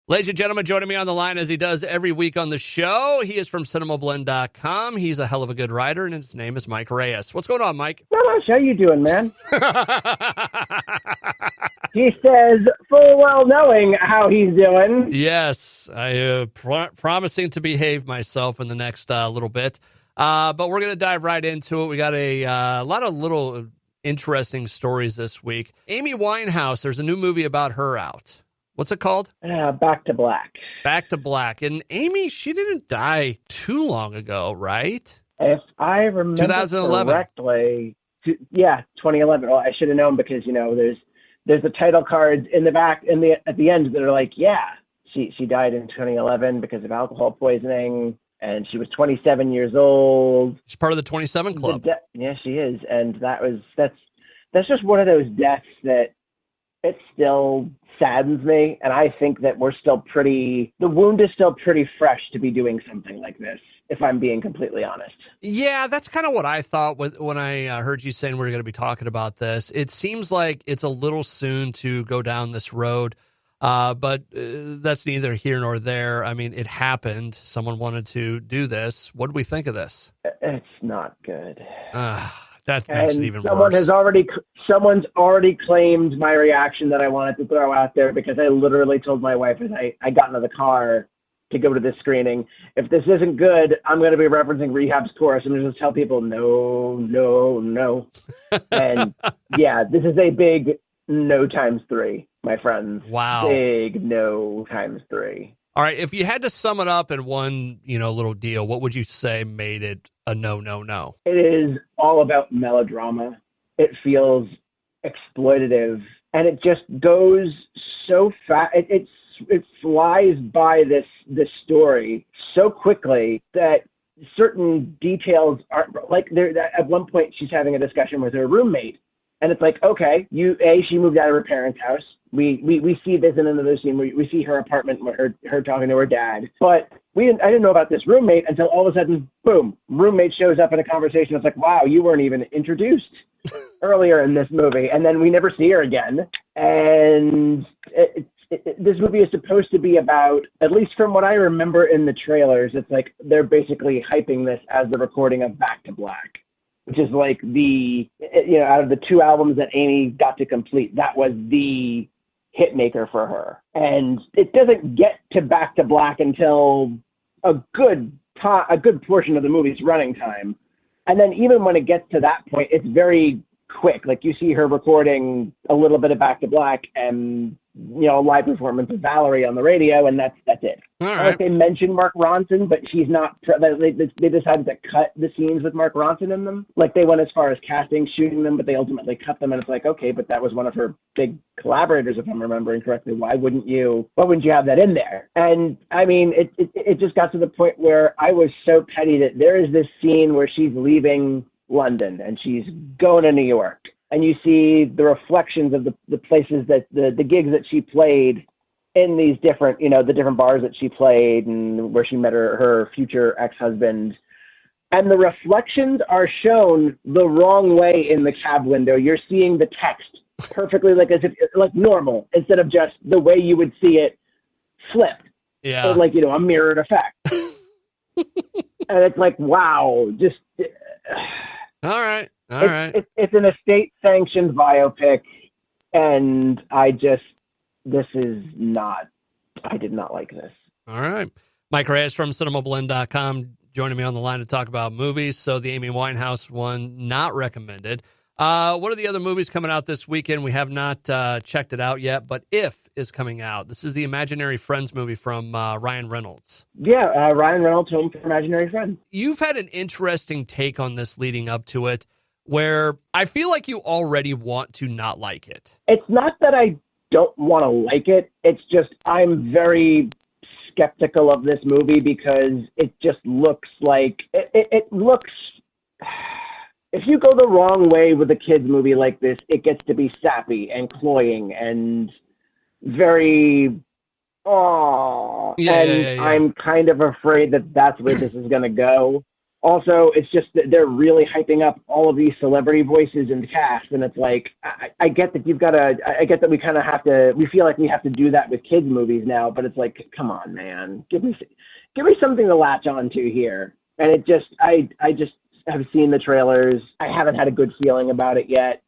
Ladies and gentlemen, joining me on the line as he does every week on the show, he is from CinemaBlend.com. He's a hell of a good writer, and his name is Mike Reyes. What's going on, Mike? Not much. How you doing, man? He says, full well knowing how he's doing. Yes, I promising to behave myself in the next little bit. But we're going to dive right into it. We got a lot of little interesting stories this week. Amy Winehouse, there's a new movie about her out. What's it called? Back to Black. Back to Black. And Amy, she didn't die too long ago, right? If I remember 2011. correctly, 2011. Well, I should have known because, there's the title cards in the back at the end that are like, she died in 2011 because of alcohol poisoning, and she was 27 years old. She's part of the 27 Club. Yeah, she is. And that's just one of those deaths that it still saddens me, and I think that the wound is still pretty fresh to be doing something like this, if I'm being completely honest. Yeah, that's kind of what I thought when I heard you saying we were going to be talking about this. It seems like it's a little soon to go down this road, but that's neither here nor there. I mean, it happened. Someone wanted to do this. What do we think of this? It's not good. That makes it even worse. Someone's already claimed my reaction that I wanted to throw out there, because I literally told my wife as I got into the car to go to this screening, if this isn't good, I'm going to be referencing Rehab's chorus and just tell people no. And this is a big no times 3, my friends. Wow. Big no times 3. All right, if you had to sum it up in one, little deal, what would you say made it a no? It is all about melodrama. It feels exploitative, and it just goes so fast. It flies by this story so quickly that certain details aren't like there. At one point, she's having a discussion with her roommate, and it's like, okay, she moved out of her parents' house. We see this in another scene where we see her apartment with her talking to her dad. But I didn't know about this roommate until all of a sudden, boom, roommate shows up in a conversation. It's like, wow, you weren't even introduced earlier in this movie. And then we never see her again. And this movie is supposed to be about, at least from what I remember in the trailers, it's like they're basically hyping this as the recording of Back to Black, which is like out of the 2 albums that Amy got to complete, that was the hit maker for her. And it doesn't get to Back to Black until a good portion of the movie's running time. And then even when it gets to that point, it's very quick. Like, you see her recording a little bit of Back to Black and a live performance of Valerie on the radio, and that's it. All right. Like, they mentioned Mark Ronson, but she's not. They decided to cut the scenes with Mark Ronson in them. Like, they went as far as casting, shooting them, but they ultimately cut them. And it's like, okay, but that was one of her big collaborators, if I'm remembering correctly. Why wouldn't you have that in there? And I mean, it just got to the point where I was so petty that there is this scene where she's leaving London and she's going to New York. And you see the reflections of the places that the gigs that she played in these different, the different bars that she played and where she met her future ex-husband. And the reflections are shown the wrong way in the cab window. You're seeing the text perfectly like normal, instead of just the way you would see it flipped. Yeah. So like, a mirrored effect. And it's like, wow, just... All right. It's an estate-sanctioned biopic, and I did not like this. All right. Mike Reyes from CinemaBlend.com joining me on the line to talk about movies. So the Amy Winehouse one, not recommended. What are the other movies coming out this weekend? We have not checked it out yet, but If is coming out. This is the Imaginary Friends movie from Ryan Reynolds. Yeah, Ryan Reynolds home for Imaginary Friends. You've had an interesting take on this leading up to it, where I feel like you already want to not like it. It's not that I don't want to like it. It's just I'm very skeptical of this movie because it just looks like it looks. If you go the wrong way with a kids movie like this, it gets to be sappy and cloying and very. I'm kind of afraid that that's where this is going to go. Also, it's just that they're really hyping up all of these celebrity voices in the cast, and it's like I get that I get that we kind of have to. We feel like we have to do that with kids movies now, but it's like, come on, man, give me something to latch onto here. And it just, I just have seen the trailers. I haven't had a good feeling about it yet,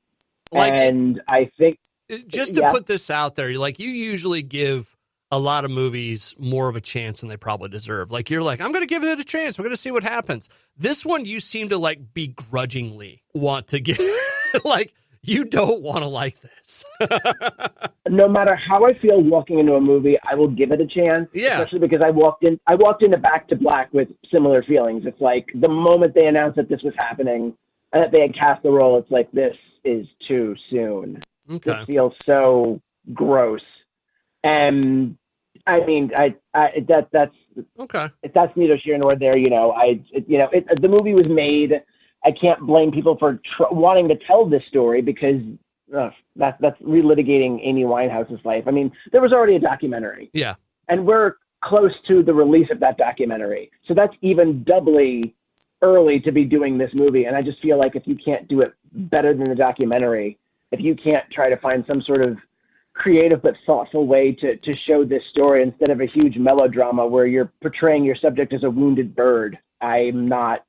and I think just to put this out there, like you usually give a lot of movies more of a chance than they probably deserve. Like you're like, I'm going to give it a chance. We're going to see what happens. This one, you seem to like begrudgingly want to give, like you don't want to like this. No matter how I feel walking into a movie, I will give it a chance. Yeah. Especially because I walked into Back to Black with similar feelings. It's like the moment they announced that this was happening and that they had cast the role, it's like, this is too soon. Okay. It feels so gross. And I mean, that's okay. That's neither here nor there. The movie was made. I can't blame people for wanting to tell this story because that's relitigating Amy Winehouse's life. I mean, there was already a documentary. Yeah. And we're close to the release of that documentary. So that's even doubly early to be doing this movie. And I just feel like if you can't do it better than the documentary, if you can't try to find some sort of creative but thoughtful way to show this story instead of a huge melodrama where you're portraying your subject as a wounded bird, I'm not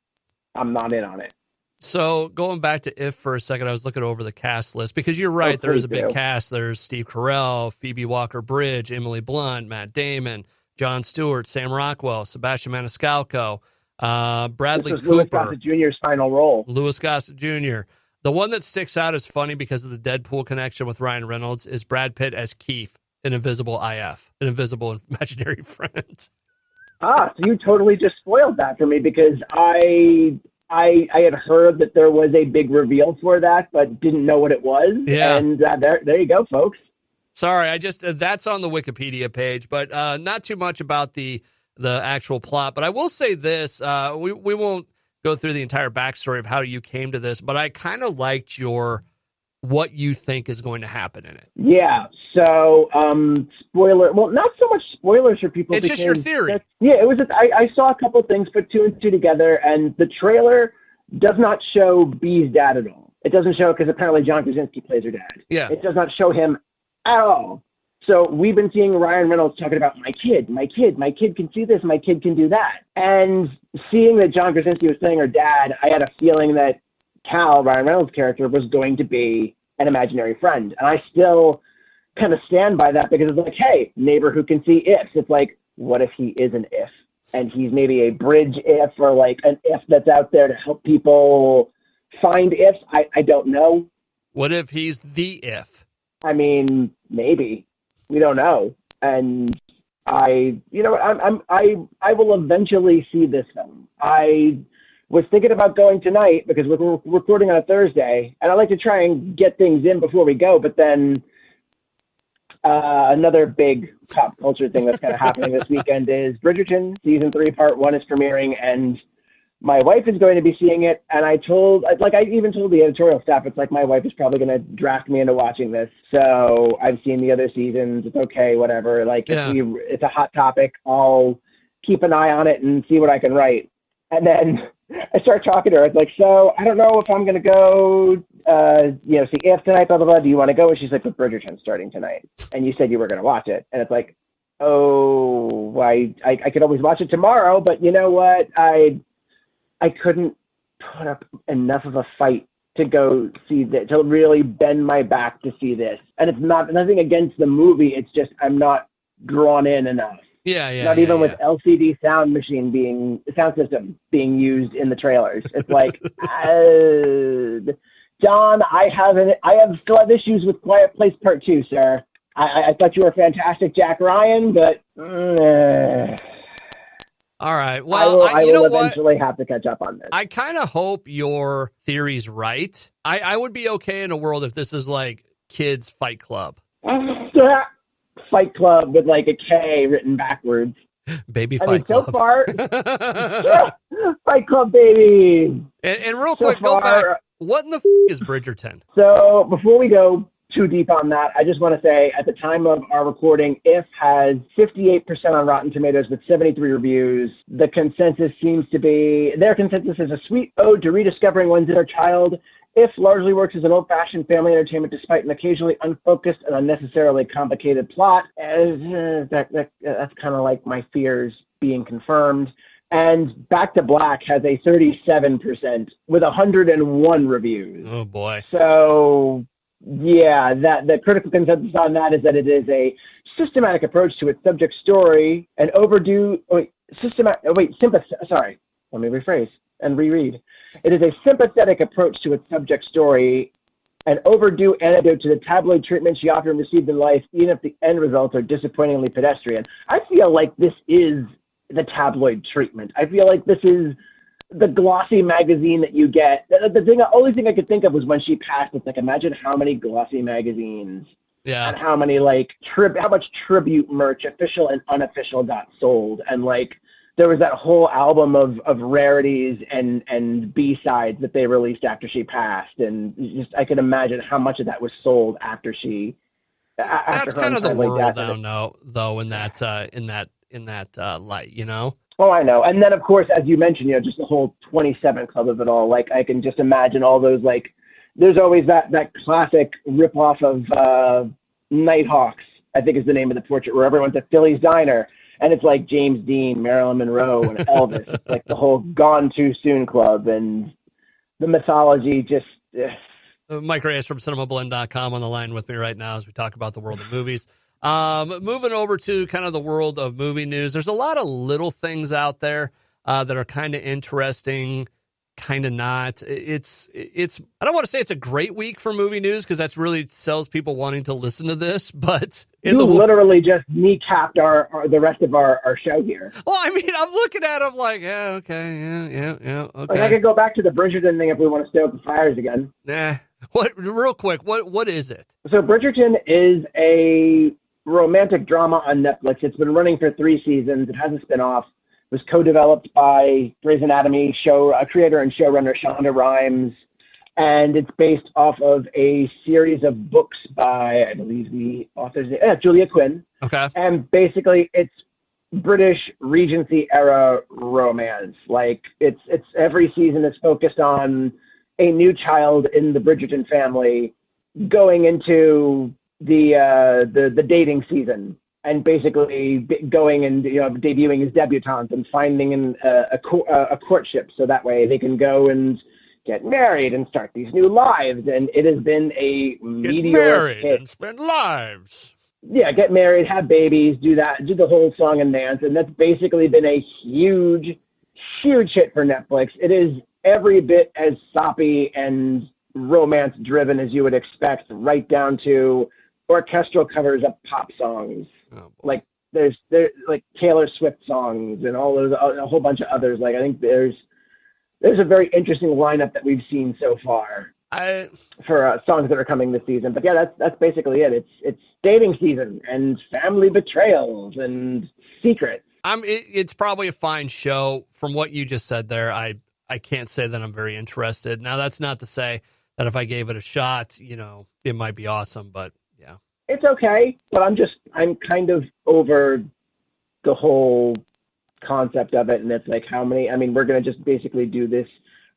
in on it. So going back to If for a second, I was looking over the cast list because you're right. There is a big cast. There's Steve Carell, Phoebe Walker-Bridge, Emily Blunt, Matt Damon, Jon Stewart, Sam Rockwell, Sebastian Maniscalco, Bradley Cooper. Louis Gossett Jr.'s final role. Louis Gossett Jr. The one that sticks out as funny because of the Deadpool connection with Ryan Reynolds is Brad Pitt as Keith in Invisible IF, an invisible imaginary friend. So you totally just spoiled that for me because I had heard that there was a big reveal for that, but didn't know what it was. Yeah. And there you go, folks. Sorry, that's on the Wikipedia page, but not too much about the actual plot. But I will say this: we won't go through the entire backstory of how you came to this, but I kind of liked what you think is going to happen in it. Yeah. So, spoiler. Well, not so much spoilers for people. It's just your theory. Yeah, it was. I saw a couple things, put two and two together, and the trailer does not show Bee's dad at all. It doesn't show because apparently John Krasinski plays her dad. Yeah. It does not show him at all. So we've been seeing Ryan Reynolds talking about my kid can see this, my kid can do that. And seeing that John Krasinski was playing her dad, I had a feeling that Cal, Ryan Reynolds' character, was going to be an imaginary friend. And I still kind of stand by that because it's like, hey, neighbor who can see ifs. It's like, what if he is an if? And he's maybe a bridge if or like an if that's out there to help people find ifs. I don't know. What if he's the if? I mean, maybe. We don't know. And I will eventually see this film. I was thinking about going tonight because we're recording on a Thursday, and I like to try and get things in before we go. But then another big pop culture thing that's kind of happening this weekend is Bridgerton season 3, part 1 is premiering, and my wife is going to be seeing it. And I even told the editorial staff, it's like, my wife is probably going to draft me into watching this. So I've seen the other seasons. It's okay, whatever. Like, yeah. It's a hot topic. I'll keep an eye on it and see what I can write. And then I start talking to her. It's like, so I don't know if I'm going to go, see If tonight, blah, blah, blah. Do you want to go? And she's like, but Bridgerton's starting tonight. And you said you were going to watch it. And it's like, oh, I could always watch it tomorrow. But you know what? I couldn't put up enough of a fight to go see this, to really bend my back to see this. And it's nothing against the movie. It's just I'm not drawn in enough. Yeah. Not even with LCD sound system being used in the trailers. It's like, John, I still have issues with Quiet Place Part 2, sir. I thought you were fantastic, Jack Ryan, but. All right. Well, I will eventually have to catch up on this. I kind of hope your theory's right. I would be okay in a world if this is like kids' Fight Club. Fight Club with like a K written backwards. Baby Fight Club. So far, Fight Club, baby. And real quick, go back. What in the is Bridgerton? So before we go, too deep on that. I just want to say at the time of our recording, If has 58% on Rotten Tomatoes with 73 reviews. The consensus seems to be, their consensus is a sweet ode to rediscovering one's inner child. If largely works as an old-fashioned family entertainment despite an occasionally unfocused and unnecessarily complicated plot. That's kind of like my fears being confirmed. And Back to Black has a 37% with 101 reviews. Oh, boy. So, yeah, that the critical consensus on that is that it is a systematic approach to its subject story, an overdue, sorry, let me rephrase and reread. It is a sympathetic approach to its subject story, an overdue antidote to the tabloid treatment she often received in life, even if the end results are disappointingly pedestrian. I feel like this is the tabloid treatment. I feel like this is the glossy magazine that you get. The only thing I could think of was when she passed. It's like, imagine how many glossy magazines and how many how much tribute merch, official and unofficial, got sold. And there was that whole album of rarities and B-sides that they released after she passed. And just, I can imagine how much of that was sold after she, that's kind of the world now, though, in that light, you know? Oh, I know. And then, of course, as you mentioned, just the whole 27 Club of it all. I can just imagine all those, there's always that classic ripoff of Nighthawks, I think is the name of the portrait, where everyone's at Philly's Diner. And it's like James Dean, Marilyn Monroe, and Elvis. It's like the whole Gone Too Soon Club. And the mythology just... Mike Reyes from CinemaBlend.com on the line with me right now as we talk about the world of movies. Moving over to kind of the world of movie news, there's a lot of little things out there that are kind of interesting, kind of not. It's. I don't want to say it's a great week for movie news because that's really sells people wanting to listen to this, but literally just kneecapped the rest of our show here. Well, I mean, I'm looking at them like, yeah, okay, yeah, okay. I could go back to the Bridgerton thing if we want to stoke the fires again. Nah. What? Real quick, what is it? So Bridgerton is a romantic drama on Netflix. It's been running for 3 seasons. It has a spinoff. It was co-developed by Grey's Anatomy creator and showrunner Shonda Rhimes, and it's based off of a series of books by, I believe the author's name, Julia Quinn. Okay. And basically, it's British Regency era romance. It's every season is focused on a new child in the Bridgerton family going into the dating season, and basically going and debuting as debutantes and finding a courtship, so that way they can go and get married and start these new lives. And it has been a meteoric hit. And spend lives. Yeah, get married, have babies, do the whole song and dance, and that's basically been a huge hit for Netflix. It is every bit as soppy and romance driven as you would expect, right down to orchestral covers of pop songs. Oh, there's Taylor Swift songs and all those, a whole bunch of others. I think there's a very interesting lineup that we've seen so far for songs that are coming this season. But yeah, that's basically it. It's dating season and family betrayals and secrets. It's probably a fine show. From what you just said there, I can't say that I'm very interested. Now, that's not to say that if I gave it a shot, it might be awesome, but yeah. It's okay, but I'm kind of over the whole concept of it, and it's like we're going to just basically do this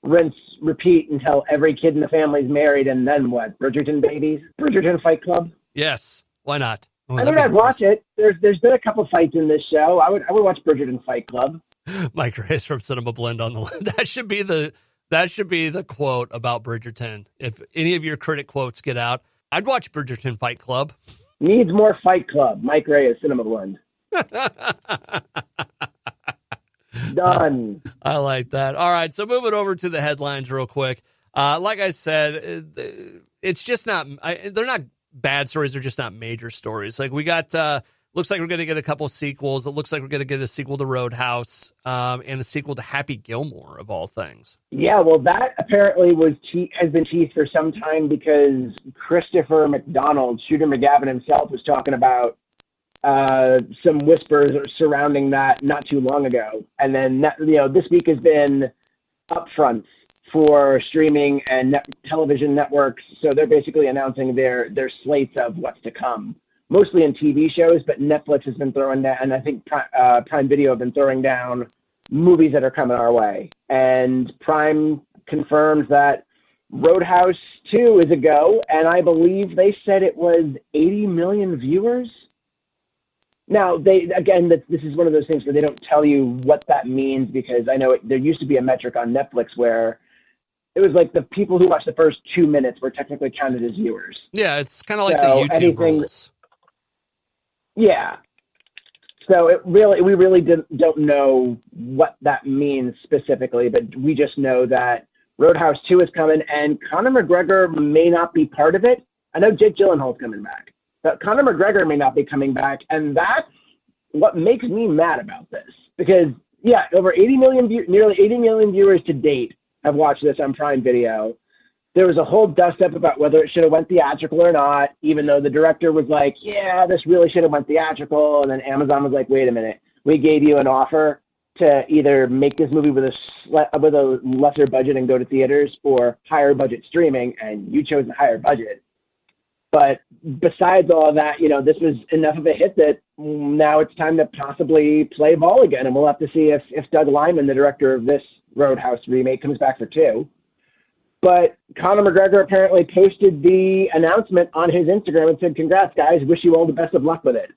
rinse, repeat until every kid in the family's married, and then what? Bridgerton babies? Bridgerton Fight Club? Yes, why not? Oh, I'd watch it. There's been a couple fights in this show. I would watch Bridgerton Fight Club. Mike Reyes from CinemaBlend on the line. That should be the quote about Bridgerton. If any of your critic quotes get out, I'd watch Bridgerton Fight Club. Needs more Fight Club. Mike Reyes, CinemaBlend. Done. I like that. All right, so moving over to the headlines real quick. Like I said, it's just not. They're not bad stories. They're just not major stories. We got. Looks like we're going to get a couple sequels. It looks like we're going to get a sequel to Roadhouse and a sequel to Happy Gilmore, of all things. Yeah, well, that apparently has been teased for some time because Christopher McDonald, Shooter McGavin himself, was talking about some whispers surrounding that not too long ago. And then, this week has been upfronts for streaming and television networks. So they're basically announcing their slates of what's to come, mostly in TV shows, but Netflix has been throwing down, and I think Prime Video have been throwing down movies that are coming our way. And Prime confirms that Roadhouse 2 is a go, and I believe they said it was 80 million viewers. Now, this is one of those things where they don't tell you what that means, because I know there used to be a metric on Netflix where it was like the people who watched the first 2 minutes were technically counted as viewers. Yeah, it's kind of like the YouTube rules. Yeah. So we really don't know what that means specifically, but we just know that Roadhouse 2 is coming, and Conor McGregor may not be part of it. I know Jake Gyllenhaal's coming back, but Conor McGregor may not be coming back, and that's what makes me mad about this. Because, yeah, over 80 million, nearly 80 million viewers to date have watched this on Prime Video. There was a whole dust-up about whether it should have went theatrical or not, even though the director was like, yeah, this really should have went theatrical. And then Amazon was like, wait a minute, we gave you an offer to either make this movie with a lesser budget and go to theaters, or higher budget streaming, and you chose the higher budget. But besides all of that, this was enough of a hit that now it's time to possibly play ball again, and we'll have to see if Doug Liman, the director of this Roadhouse remake, comes back for 2. But Conor McGregor apparently posted the announcement on his Instagram and said, congrats, guys. Wish you all the best of luck with it.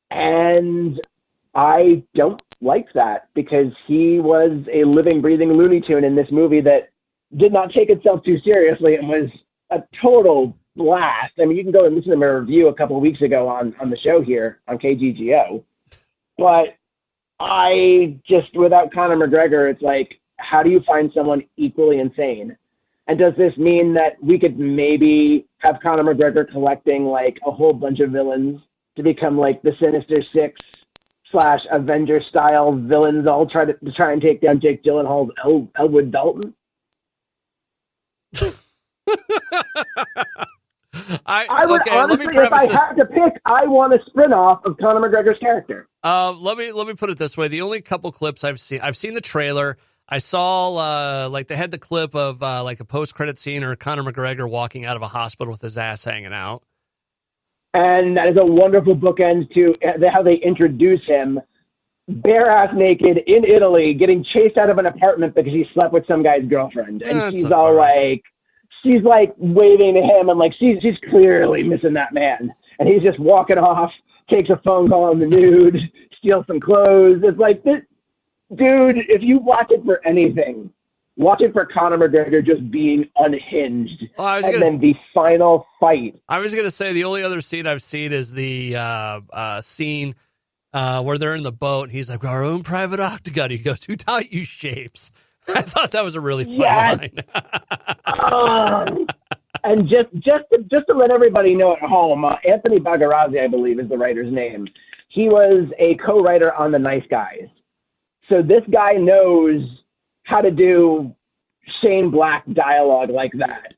And I don't like that, because he was a living, breathing Looney Tune in this movie that did not take itself too seriously and was a total blast. I mean, you can go and listen to my review a couple of weeks ago on the show here on KGGO. But without Conor McGregor, it's like, how do you find someone equally insane? And does this mean that we could maybe have Conor McGregor collecting like a whole bunch of villains to become like the Sinister Six / Avenger style villains, all try and take down Jake Gyllenhaal's Elwood Dalton? I would honestly, if I had to pick, I want a spin-off of Conor McGregor's character. Let me put it this way: the only couple clips I've seen the trailer. I saw they had the clip of like a post-credit scene or Conor McGregor walking out of a hospital with his ass hanging out. And that is a wonderful bookend to how they introduce him, bare-ass naked in Italy, getting chased out of an apartment because he slept with some guy's girlfriend. And she's all like, she's like waving to him, and like she's clearly missing that man. And he's just walking off, takes a phone call on the nude, steals some clothes. It's like, this, dude, if you watch it for anything, watch it for Conor McGregor just being unhinged, then the final fight. I was going to say the only other scene I've seen is the scene where they're in the boat. He's like, our own private octagon. He goes, who taught you shapes? I thought that was a really funny line. And just to let everybody know at home, Anthony Bagarazzi, I believe, is the writer's name. He was a co-writer on The Nice Guys. So this guy knows how to do Shane Black dialogue like that.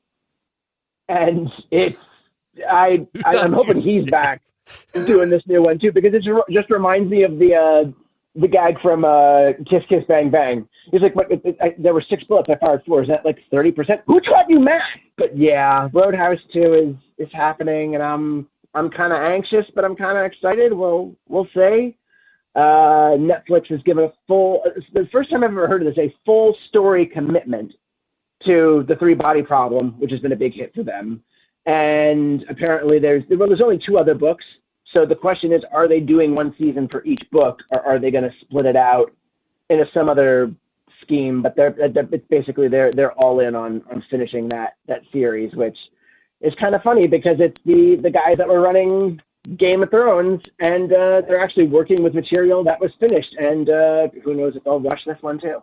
And I'm hoping he's back doing this new one too, because it just reminds me of the gag from Kiss Kiss Bang Bang. He's like, there were 6 bullets, I fired 4. Is that like 30%? Who taught you math? But yeah, Roadhouse 2 is happening, and I'm kind of anxious, but I'm kind of excited. We'll see. Netflix has given the first time I've ever heard of this, a full story commitment to The Three Body Problem, which has been a big hit for them. And apparently there's only 2 other books. So the question is, are they doing 1 season for each book, or are they going to split it out into some other scheme? But it's basically they're all in on finishing that series, which is kind of funny because it's the guys that were running Game of Thrones, and they're actually working with material that was finished, and who knows if they'll rush this one too.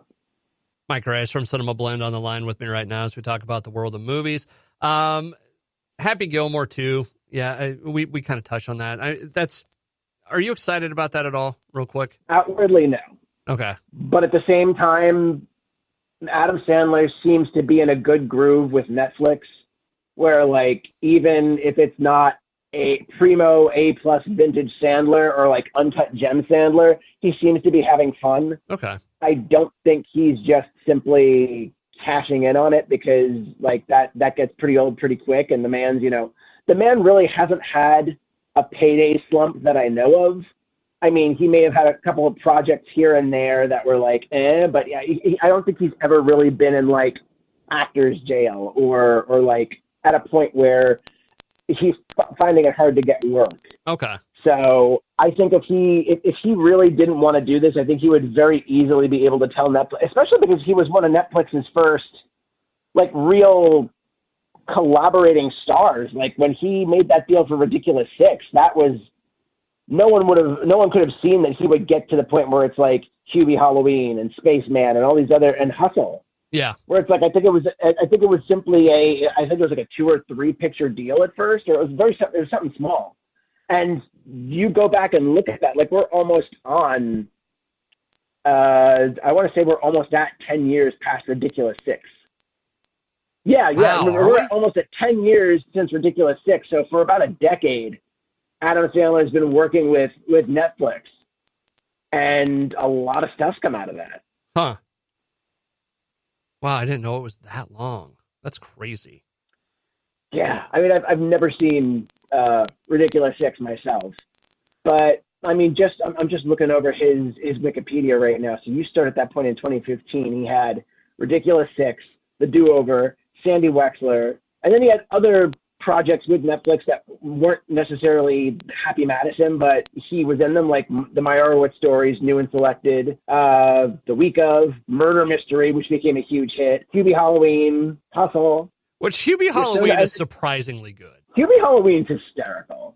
Mike Reyes from CinemaBlend on the line with me right now as we talk about the world of movies. Happy Gilmore too. Yeah, we kind of touched on that. Are you excited about that at all, real quick? Outwardly, no. Okay. But at the same time, Adam Sandler seems to be in a good groove with Netflix, where like even if it's not a primo A+ vintage Sandler or like uncut gem Sandler, he seems to be having fun. Okay. I don't think he's just simply cashing in on it because like that gets pretty old pretty quick. And the man really hasn't had a payday slump that I know of. I mean, he may have had a couple of projects here and there that were like, but yeah, I don't think he's ever really been in like actor's jail or like at a point where he's finding it hard to get work. Okay. So I think if he really didn't want to do this, I think he would very easily be able to tell Netflix, especially because he was one of Netflix's first like real collaborating stars. Like when he made that deal for Ridiculous Six, that was no one could have seen that he would get to the point where it's like Hubie Halloween and Spaceman and all these other and Hustle. Yeah. Where it's like I think it was simply like a 2 or 3 picture deal at first, or it was something small. And you go back and look at that, like we're almost on I want to say we're almost at 10 years past Ridiculous Six. Yeah, wow, we're almost at 10 years since Ridiculous Six. So for about a decade, Adam Sandler has been working with Netflix, and a lot of stuff's come out of that. Huh. Wow, I didn't know it was that long. That's crazy. Yeah, I mean, I've never seen Ridiculous Six myself, but I mean, I'm just looking over his Wikipedia right now. So you start at that point in 2015. He had Ridiculous Six, The Do-Over, Sandy Wexler, and then he had other projects with Netflix that weren't necessarily Happy Madison, but he was in them, like the Meyerowitz Stories, New and Selected, The Week of, Murder Mystery, which became a huge hit, Hubie Halloween, Hustle. Which Hubie Halloween is surprisingly good. Hubie Halloween's hysterical.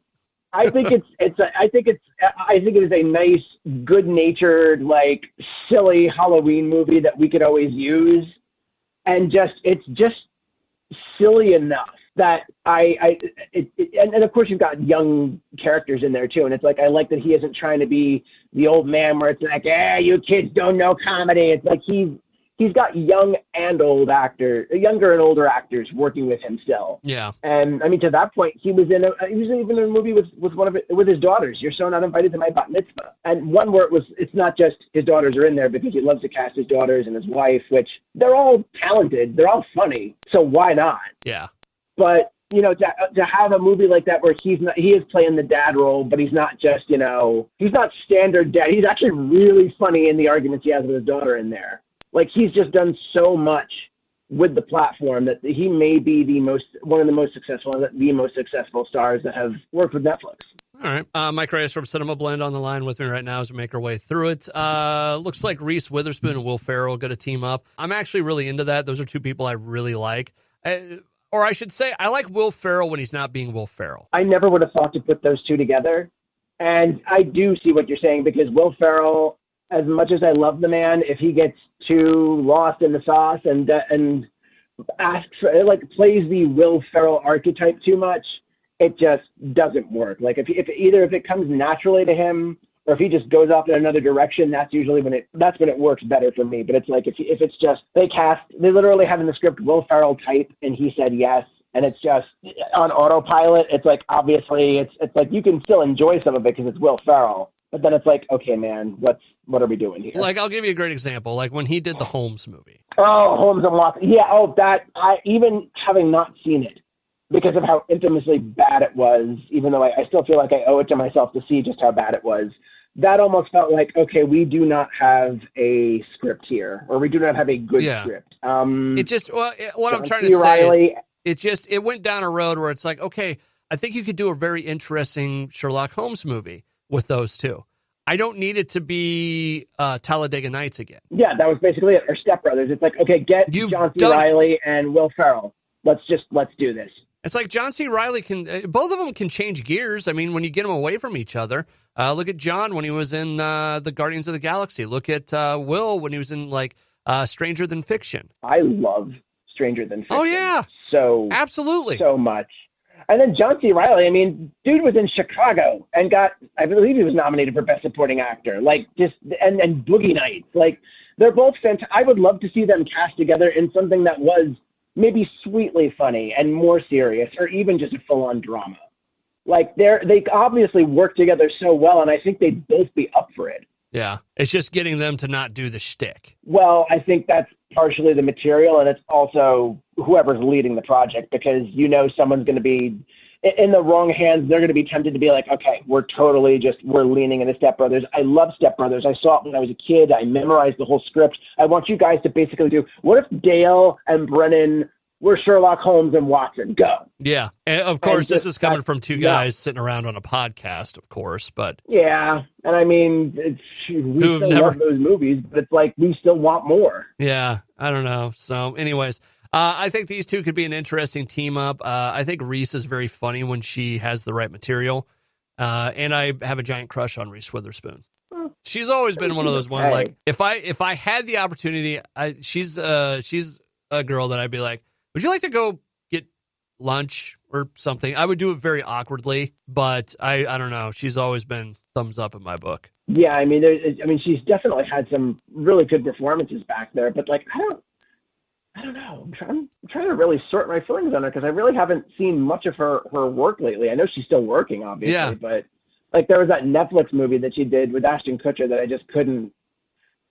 I think it is a nice, good-natured, like silly Halloween movie that we could always use, and it's just silly enough that and of course you've got young characters in there too, and it's like I like that he isn't trying to be the old man where it's like, you kids don't know comedy. It's like he's got younger and older actors working with him still. Yeah. And I mean, to that point, he was even in a movie with his daughters. You're so not invited to my bat mitzvah. And one where it's not just his daughters are in there because he loves to cast his daughters and his wife, which they're all talented. They're all funny. So why not? Yeah. But, to have a movie like that where he is playing the dad role, but he's not just, he's not standard dad. He's actually really funny in the arguments he has with his daughter in there. Like, he's just done so much with the platform that he may be one of the most successful stars that have worked with Netflix. All right. Mike Reyes from CinemaBlend on the line with me right now as we make our way through it. Looks like Reese Witherspoon and Will Ferrell going to team up. I'm actually really into that. Those are two people I really like. Or I should say, I like Will Ferrell when he's not being Will Ferrell. I never would have thought to put those two together. And I do see what you're saying, because Will Ferrell, as much as I love the man, if he gets too lost in the sauce and asks for, like, plays the Will Ferrell archetype too much, it just doesn't work. Like if it comes naturally to him, or if he just goes off in another direction, that's usually when it works better for me. But it's like if it's just they literally have in the script Will Ferrell type, and he said yes, and it's just on autopilot. It's like, obviously it's like you can still enjoy some of it because it's Will Ferrell, but then it's like, okay, man, what are we doing here? Like, I'll give you a great example. Like when he did the Holmes movie. Oh, Holmes and Watson. Yeah. Oh, that even having not seen it, because of how infamously bad it was, even though I still feel like I owe it to myself to see just how bad it was, that almost felt like, okay, we do not have a script here, or we do not have a good script. It just, what I'm trying to say is, it went down a road where it's like, okay, I think you could do a very interesting Sherlock Holmes movie with those two. I don't need it to be Talladega Nights again. Yeah, that was basically it. Or Step Brothers. It's like, okay, get John C. Reilly and Will Ferrell. Let's do this. It's like John C. Reilly both of them can change gears. I mean, when you get them away from each other, look at John when he was in the Guardians of the Galaxy. Look at Will when he was in Stranger Than Fiction. I love Stranger Than Fiction. Oh yeah, absolutely, so much. And then John C. Reilly, I mean, dude was in Chicago and I believe he was nominated for Best Supporting Actor. Like, and Boogie Nights. Like, they're both fantastic. I would love to see them cast together in something that was maybe sweetly funny and more serious, or even just a full-on drama. Like, they obviously work together so well, and I think they'd both be up for it. Yeah, it's just getting them to not do the shtick. Well, I think that's partially the material, and it's also whoever's leading the project, because someone's going to be in the wrong hands. They're going to be tempted to be like, okay, we're leaning into Step Brothers. I love Step Brothers. I saw it when I was a kid. I memorized the whole script. I want you guys to basically do, what if Dale and Brennan were Sherlock Holmes and Watson? Go. Yeah. And of course, this is coming from two guys sitting around on a podcast, of course, but. Yeah. And I mean, we still love those movies, but it's like, we still want more. Yeah. I don't know. So anyways, I think these two could be an interesting team up. I think Reese is very funny when she has the right material. And I have a giant crush on Reese Witherspoon. She's always been one of those ones. Like, if I had the opportunity, she's a girl that I'd be like, would you like to go get lunch or something? I would do it very awkwardly, but I don't know. She's always been thumbs up in my book. Yeah, I mean, she's definitely had some really good performances back there, but like, I don't know. I'm trying to really sort my feelings on her, because I really haven't seen much of her work lately. I know she's still working, obviously, but like, there was that Netflix movie that she did with Ashton Kutcher that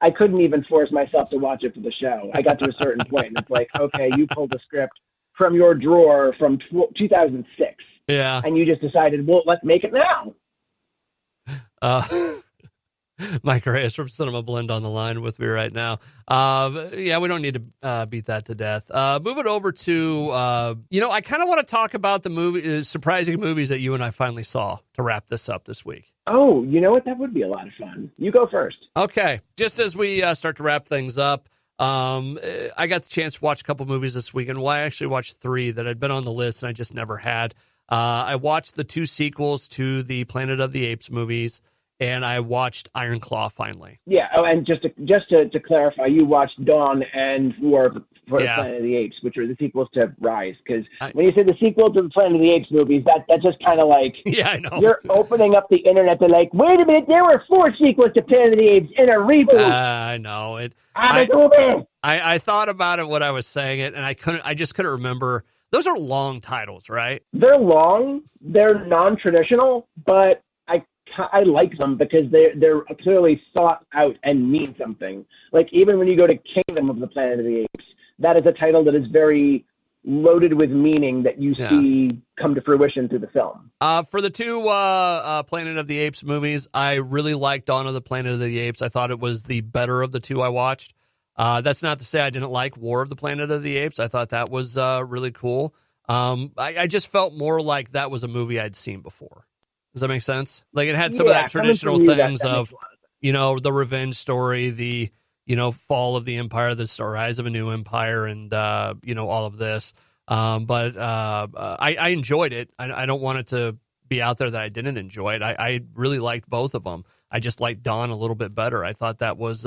I couldn't even force myself to watch it for the show. I got to a certain point, and it's like, okay, you pulled a script from your drawer from 2006. Yeah. And you just decided, well, let's make it now. Mike Reyes from CinemaBlend on the line with me right now. Yeah, we don't need to beat that to death. Moving over to, I kind of want to talk about the surprising movies that you and I finally saw to wrap this up this week. Oh, you know what? That would be a lot of fun. You go first. Okay. Just as we start to wrap things up, I got the chance to watch a couple movies this weekend. Well, I actually watched 3 that had been on the list and I just never had. I watched the 2 sequels to the Planet of the Apes movies, and I watched Iron Claw finally. Yeah. Oh, and just to clarify, you watched Dawn and War for the Planet of the Apes, which are the sequels to Rise. Because when you say the sequel to the Planet of the Apes movies, that's just kind of like, yeah, I know. You're opening up the internet to like, wait a minute, there were 4 sequels to Planet of the Apes in a reboot. I know it. I thought about it when I was saying it, and I just couldn't remember. Those are long titles, right? They're long. They're non-traditional, but I like them because they're clearly thought out and mean something. Like, even when you go to Kingdom of the Planet of the Apes, that is a title that is very loaded with meaning that you see come to fruition through the film. For the 2 Planet of the Apes movies, I really liked Dawn of the Planet of the Apes. I thought it was the better of the 2 I watched. That's not to say I didn't like War of the Planet of the Apes. I thought that was really cool. I just felt more like that was a movie I'd seen before. Does that make sense? Like, it had some of that traditional things of, the revenge story, the, fall of the empire, the rise of a new empire, and, all of this. But I enjoyed it. I don't want it to be out there that I didn't enjoy it. I really liked both of them. I just liked Dawn a little bit better. I thought that was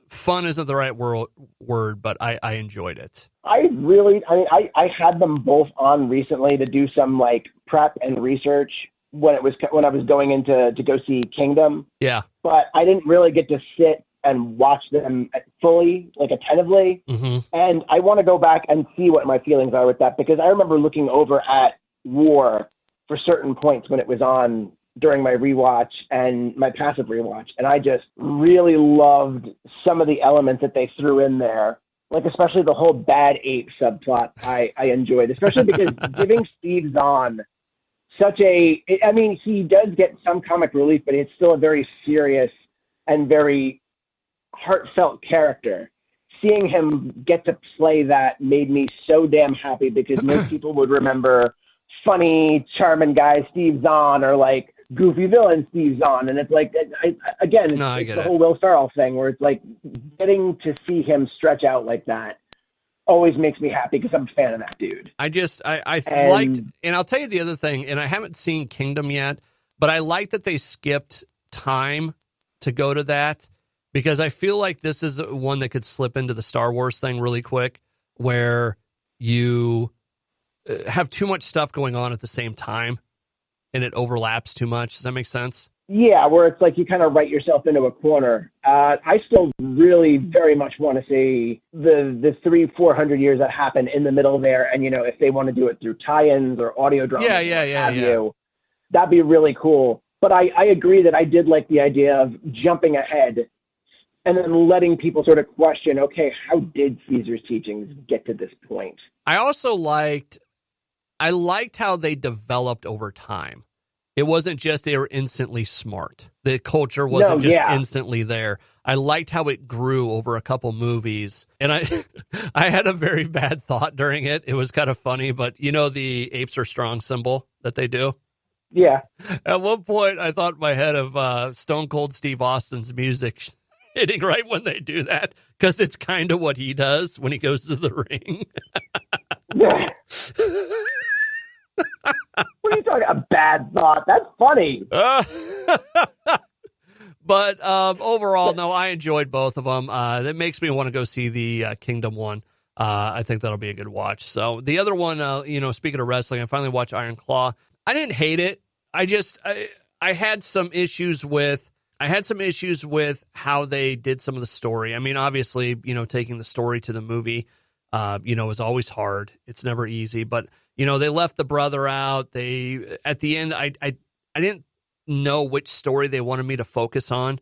fun isn't the right word, but I enjoyed it. I had them both on recently to do some like prep and research when I was going in to go see Kingdom. Yeah. But I didn't really get to sit and watch them fully, like attentively. Mm-hmm. And I want to go back and see what my feelings are with that, because I remember looking over at War for certain points when it was on during my rewatch and my passive rewatch. And I just really loved some of the elements that they threw in there. Like, especially the whole bad ape subplot I enjoyed, especially because giving Steve Zahn he does get some comic relief, but it's still a very serious and very heartfelt character. Seeing him get to play that made me so damn happy, because most people would remember funny, charming guy Steve Zahn or like goofy villain Steve Zahn. And it's like, it's the whole Will Ferrell thing where it's like getting to see him stretch out like that always makes me happy, because I'm a fan of that dude. I liked, and I'll tell you the other thing, and I haven't seen Kingdom yet, but I like that they skipped time to go to that, because I feel like this is one that could slip into the Star Wars thing really quick, where you have too much stuff going on at the same time and it overlaps too much. Does that make sense? Yeah, where it's like you kind of write yourself into a corner. I still really very much want to see the 300-400 years that happen in the middle there. And, if they want to do it through tie-ins or audio dramas, that'd be really cool. But I agree that I did like the idea of jumping ahead and then letting people sort of question, okay, how did Caesar's teachings get to this point? I also liked how they developed over time. It wasn't just they were instantly smart. The culture wasn't instantly there. I liked how it grew over a couple movies. And I had a very bad thought during it. It was kind of funny, but you know the apes are strong symbol that they do? Yeah. At one point, I thought in my head of Stone Cold Steve Austin's music hitting right when they do that, because it's kind of what he does when he goes to the ring. Yeah. What are you talking about? A bad thought? That's funny. But overall, no, I enjoyed both of them. That makes me want to go see the Kingdom one. I think that'll be a good watch. So the other one, speaking of wrestling, I finally watched Iron Claw. I didn't hate it. I had some issues with how they did some of the story. I mean, obviously, taking the story to the movie, is always hard. It's never easy, but they left the brother out. At the end, I didn't know which story they wanted me to focus on.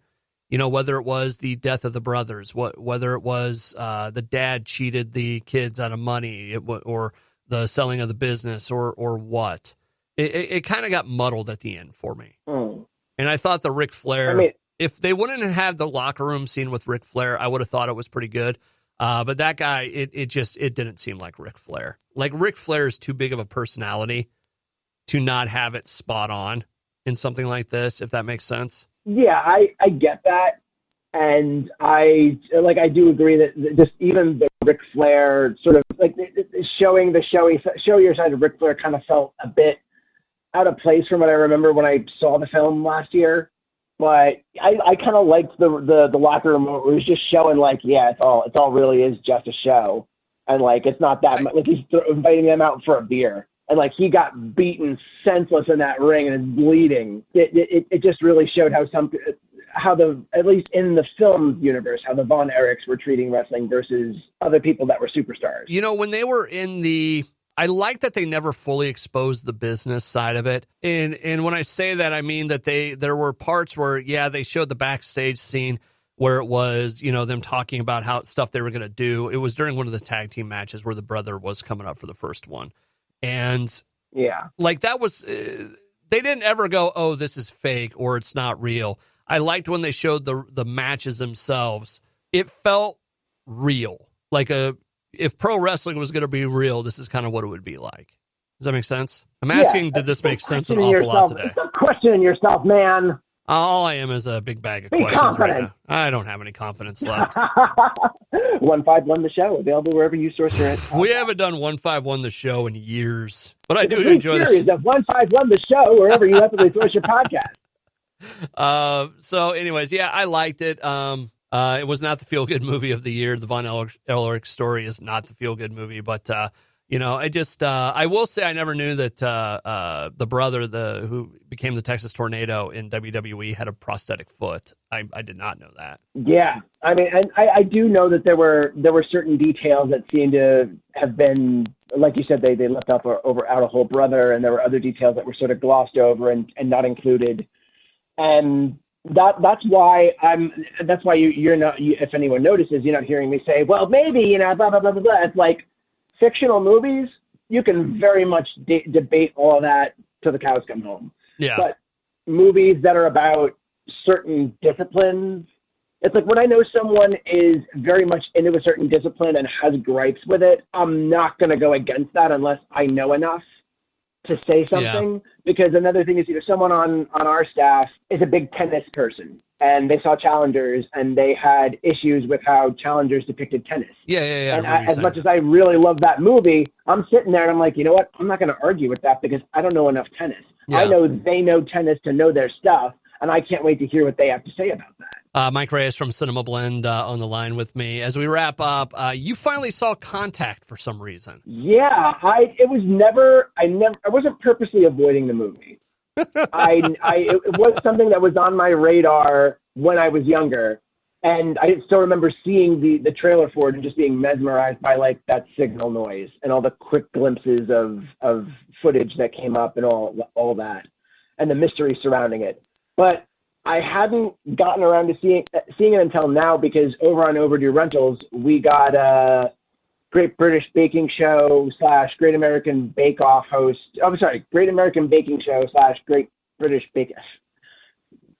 Whether it was the death of the brothers, whether it was the dad cheated the kids out of money, or the selling of the business, or what. It kind of got muddled at the end for me. And I thought the Ric Flair, if they wouldn't have had the locker room scene with Ric Flair, I would have thought it was pretty good. But that guy, it didn't seem like Ric Flair. Like, Ric Flair is too big of a personality to not have it spot on in something like this, if that makes sense. Yeah, I get that. And I do agree that just even the Ric Flair sort of like show your side of Ric Flair kind of felt a bit out of place from what I remember when I saw the film last year. But I kind of liked the locker room where it was just showing it all really is just a show. And it's not that much, he's inviting them out for a beer. And he got beaten senseless in that ring and is bleeding. It just really showed how at least in the film universe, how the Von Erichs were treating wrestling versus other people that were superstars. When they were I like that they never fully exposed the business side of it. And when I say that, I mean that there were parts where, they showed the backstage scene where it was, them talking about how stuff they were going to do. It was during one of the tag team matches where the brother was coming up for the first one. And that was, they didn't ever go, oh, this is fake or it's not real. I liked when they showed the matches themselves. It felt real. If pro wrestling was going to be real, this is kind of what it would be like. Does that make sense? I'm asking, did this make sense an awful lot today? Stop questioning yourself, man. All I am is a big bag of questions right now. I don't have any confidence left. 151 the show, available wherever you source your podcast. We haven't done 151 the show in years, but I do enjoy this. Series of 151 the show, wherever you happen to source your podcast. So anyways, I liked it. It was not the feel-good movie of the year. The Von Erich story is not the feel-good movie, but I will say I never knew that the brother who became the Texas Tornado in WWE had a prosthetic foot. I did not know that. Yeah, I mean, and I do know that there were certain details that seemed to have been, like you said, they left out a whole brother, and there were other details that were sort of glossed over and not included, and that's why you're not. If anyone notices, you're not hearing me say, well, maybe blah blah blah blah blah. It's like fictional movies. You can very much debate all of that till the cows come home. Yeah. But movies that are about certain disciplines, it's like when I know someone is very much into a certain discipline and has gripes with it, I'm not going to go against that unless I know enough to say something. Yeah. Because another thing is, someone on our staff is a big tennis person, and they saw Challengers, and they had issues with how Challengers depicted tennis. Yeah. And as much as I really love that movie, I'm sitting there and I'm like, you know what? I'm not going to argue with that because I don't know enough tennis. Yeah. I know they know tennis to know their stuff, and I can't wait to hear what they have to say about that. Mike Reyes from CinemaBlend on the line with me. As we wrap up, you finally saw Contact for some reason. Yeah, I wasn't purposely avoiding the movie. It was something that was on my radar when I was younger, and I still remember seeing the trailer for it and just being mesmerized by that signal noise and all the quick glimpses of footage that came up and all that, and the mystery surrounding it. But I hadn't gotten around to seeing it until now because over on Overdue Rentals, we got a Great British Baking Show / Great American Bake Off host. I'm sorry, Great American Baking Show / Great British Bake Off.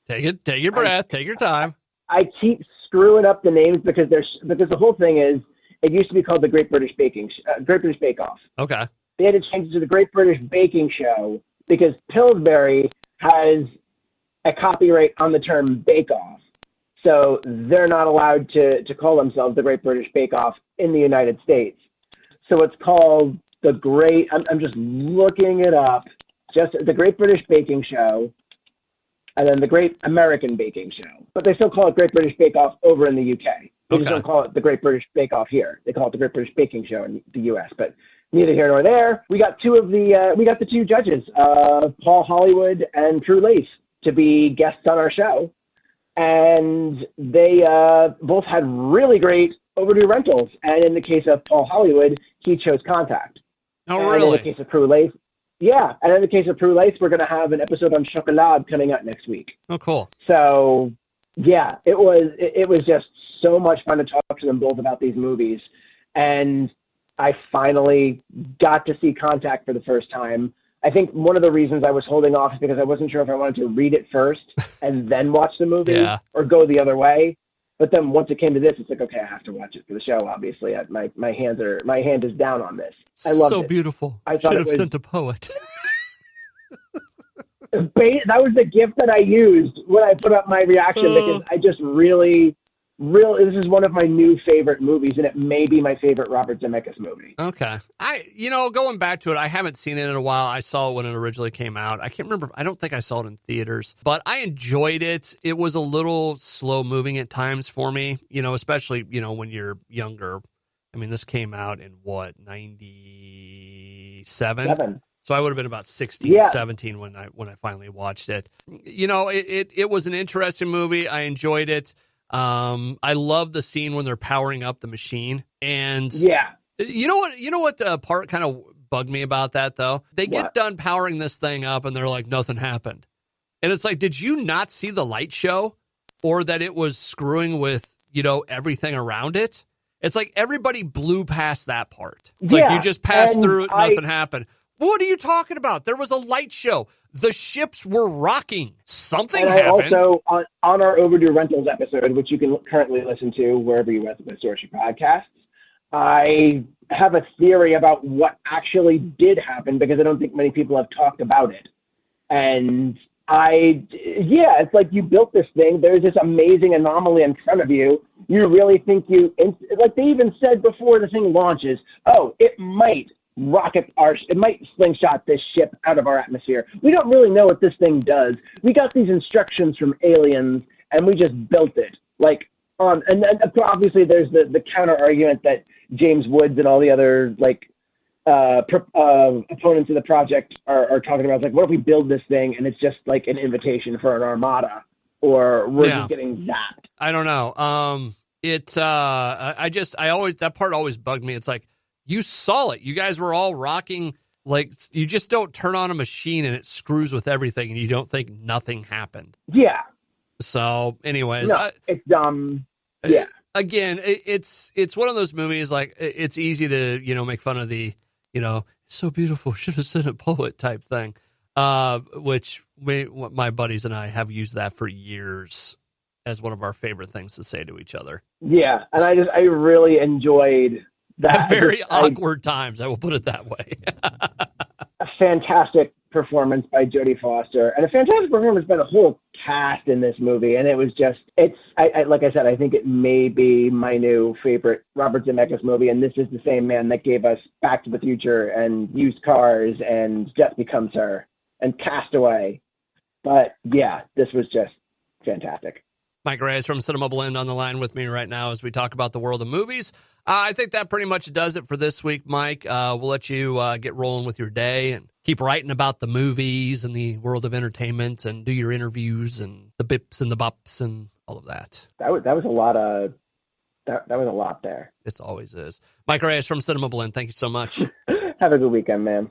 Take your breath, take your time. I keep screwing up the names because the whole thing is it used to be called the Great British Bake Off. Okay. They had to change it to the Great British Baking Show because Pillsbury has a copyright on the term Bake Off. So they're not allowed to call themselves the Great British Bake Off in the United States. So it's called I'm just looking it up, just the Great British Baking Show, and then the Great American Baking Show. But they still call it Great British Bake Off over in the UK. They just don't call it the Great British Bake Off here. They call it the Great British Baking Show in the US. But neither here nor there. We got the two judges, Paul Hollywood and True Lace, to be guests on our show. And they both had really great Overdue rentals. And in the case of Paul Hollywood, he chose Contact. Oh, and really? In the case of True Lace, yeah. And in the case of True Lace, we're going to have an episode on Chocolat coming up next week. Oh, cool. So, yeah, it was just so much fun to talk to them both about these movies. And I finally got to see Contact for the first time. I think one of the reasons I was holding off is because I wasn't sure if I wanted to read it first and then watch the movie or go the other way. But then once it came to this, it's like, okay, I have to watch it for the show. Obviously, my hand is down on this. I love it. So beautiful. I should have sent a poet. That was the gift that I used when I put up my reaction because I just really, this is one of my new favorite movies, and it may be my favorite Robert Zemeckis movie. Okay. Going back to it, I haven't seen it in a while. I saw it when it originally came out. I can't remember. I don't think I saw it in theaters, but I enjoyed it. It was a little slow moving at times for me, especially, when you're younger. I mean, this came out in what, 97? So I would have been about 16, 17 when I finally watched it. It was an interesting movie. I enjoyed it. I love the scene when they're powering up the machine. And you know what the part kind of bugged me about that though? They get done powering this thing up and they're like, nothing happened. And it's like, did you not see the light show or that it was screwing with, everything around it? It's like everybody blew past that part. It's like you just passed through it, nothing happened. What are you talking about? There was a light show. The ships were rocking. Something happened. Also, on our Overdue Rentals episode, which you can currently listen to wherever you source your podcasts, I have a theory about what actually did happen because I don't think many people have talked about it. And it's like you built this thing. There's this amazing anomaly in front of you. You really think like they even said before the thing launches, it might it might slingshot this ship out of our atmosphere. We don't really know what this thing does. We got these instructions from aliens and we just built it. And then obviously there's the counter argument that James Woods and all the other opponents of the project are talking about. It's like, what if we build this thing and it's just like an invitation for an armada, or we're just getting zapped? I don't know. That part always bugged me. It's like, you saw it. You guys were all rocking. Like, you just don't turn on a machine and it screws with everything and you don't think nothing happened. Yeah. So, anyways. No, it's dumb. Yeah. Again, it's one of those movies, like, it's easy to, make fun of the, so beautiful, should have sent a poet type thing, which my buddies and I have used that for years as one of our favorite things to say to each other. Yeah. And I really enjoyed that. At very awkward times, I will put it that way. A fantastic performance by Jodie Foster, and a fantastic performance by the whole cast in this movie. And it was just, like I said, I think it may be my new favorite Robert Zemeckis movie. And this is the same man that gave us Back to the Future and Used Cars and Death Becomes Her and Castaway. But yeah, this was just fantastic. Mike Reyes from CinemaBlend on the line with me right now as we talk about the world of movies. I think that pretty much does it for this week, Mike. We'll let you get rolling with your day and keep writing about the movies and the world of entertainment and do your interviews and the bips and the bops and all of that. That was a lot of that was a lot there. It always is. Mike Reyes from CinemaBlend. Thank you so much. Have a good weekend, man.